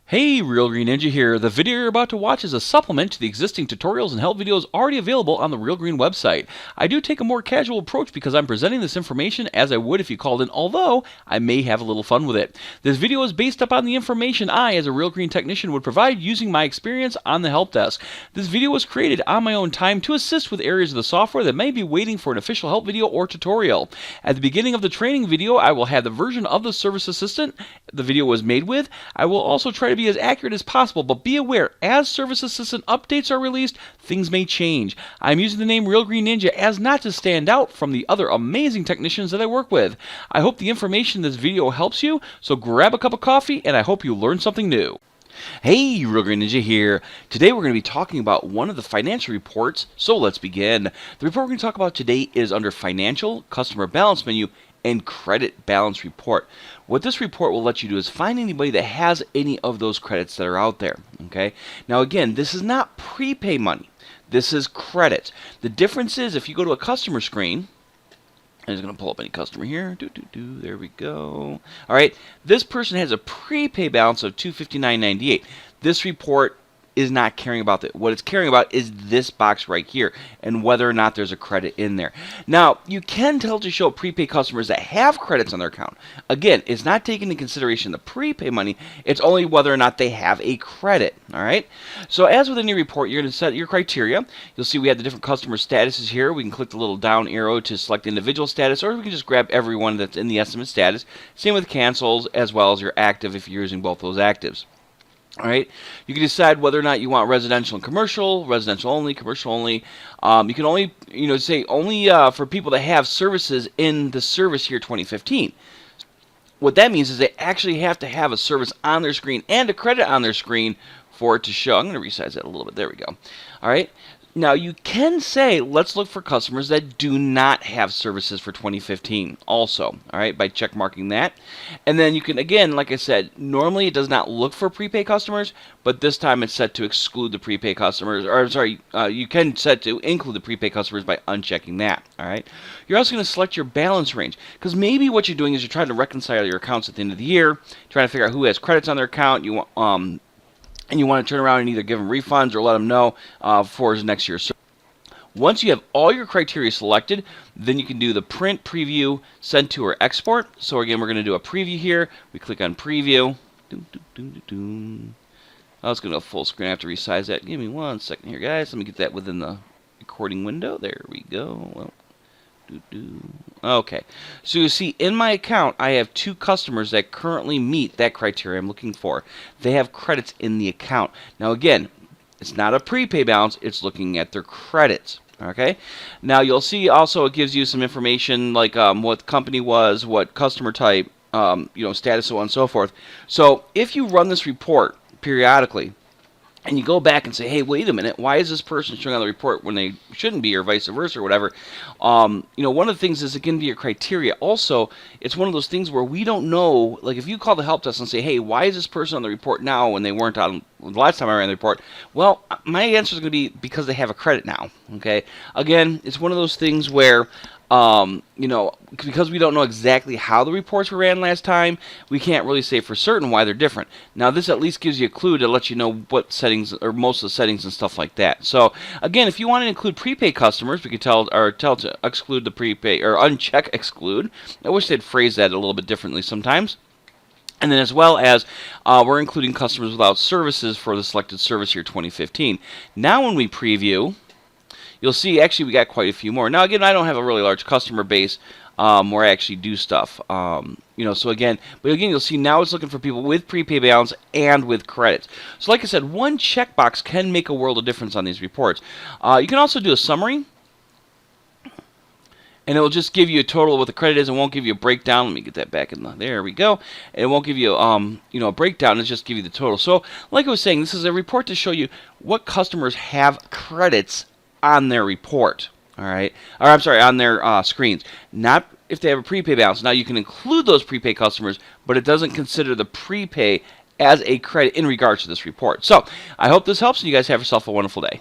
Hey, Real Green Ninja here. The video you're about to watch is a supplement to the existing tutorials and help videos already available on the Real Green website. I do take a more casual approach because I'm presenting this information as I would if you called in, although I may have a little fun with it. This video is based upon the information I, as a Real Green technician, would provide using my experience on the help desk. This video was created on my own time to assist with areas of the software that may be waiting for an official help video or tutorial. At the beginning of the training video, I will have the version of the Service Assistant the video was made with. I will also try to be as accurate as possible, but be aware, as Service Assistant updates are released, things may change. I'm using the name Real Green Ninja as not to stand out from the other amazing technicians that I work with. I hope the information in this video helps you, so grab a cup of coffee, and I hope you learn something new. Hey, Real Green Ninja here. Today we're going to be talking about one of the financial reports, so let's begin. The report we're going to talk about today is under Financial, Customer Balance Menu, and Credit Balance Report. What this report will let you do is find anybody that has any of those credits that are out there. Okay. Now again, this is not prepay money. This is credit. The difference is if you go to a customer screen, I'm just going to pull up any customer here. There we go. All right. This person has a prepay balance of $259.98. This report is not caring about that. What it's caring about is this box right here and whether or not there's a credit in there. Now, you can tell to show prepaid customers that have credits on their account. Again, it's not taking into consideration the prepay money. It's only whether or not they have a credit. All right. So as with any report, you're going to set your criteria. You'll see we have the different customer statuses here. We can click the little down arrow to select individual status, or we can just grab everyone that's in the estimate status. Same with cancels as well as your active if you're using both those actives. All right, you can decide whether or not you want residential and commercial, residential only, commercial only. You can only, say only for people that have services in the service year 2015. What that means is they actually have to have a service on their screen and a credit on their screen for it to show. I'm going to resize that a little bit. There we go. All right. Now, you can say, let's look for customers that do not have services for 2015 also, all right, by check marking that. And then you can, again, like I said, normally it does not look for prepaid customers, but this time it's set to exclude the prepaid customers, or sorry, you can set to include the prepaid customers by unchecking that, all right. You're also going to select your balance range, because maybe what you're doing is you're trying to reconcile your accounts at the end of the year, trying to figure out who has credits on their account. And you want to turn around and either give them refunds or let them know for next year. So once you have all your criteria selected, then you can do the print, preview, send to, or export. So again, we're going to do a preview here. We click on preview. Oh, it's going to go full screen. I have to resize that. Give me 1 second here, guys. Let me get that within the recording window. There we go. Well, okay, so you see in my account I have 2 customers that currently meet that criteria I'm looking for. They have credits in the account. Now again, it's not a prepay balance, it's looking at their credits. Okay, now you'll see also it gives you some information like what the company was, what customer type, status, so on and so forth. So if you run this report periodically and you go back and say, hey, wait a minute, why is this person showing on the report when they shouldn't be, or vice versa, or whatever? One of the things is it can be your criteria. Also, it's one of those things where we don't know, like if you call the help desk and say, hey, why is this person on the report now when they weren't on the last time I ran the report? Well, my answer is going to be because they have a credit now. Okay. Again, it's one of those things where because we don't know exactly how the reports were ran last time, we can't really say for certain why they're different. Now, this at least gives you a clue to let you know what settings, or most of the settings and stuff like that. So, again, if you want to include prepaid customers, we could tell to exclude the prepay, or uncheck exclude. I wish they'd phrase that a little bit differently sometimes. And then as well as we're including customers without services for the selected service year 2015. Now, when we preview, you'll see, actually, we got quite a few more. Now, again, I don't have a really large customer base where I actually do stuff. So again, you'll see now it's looking for people with prepay balance and with credits. So like I said, one checkbox can make a world of difference on these reports. You can also do a summary, and it will just give you a total of what the credit is. It won't give you a breakdown. Let me get that back in there we go. It won't give you, a breakdown. It'll just give you the total. So like I was saying, this is a report to show you what customers have credits on their report, all right, or I'm sorry, on their screens, not if they have a prepay balance. Now you can include those prepay customers, but it doesn't consider the prepay as a credit in regards to this report. So I hope this helps, and you guys have yourself a wonderful day.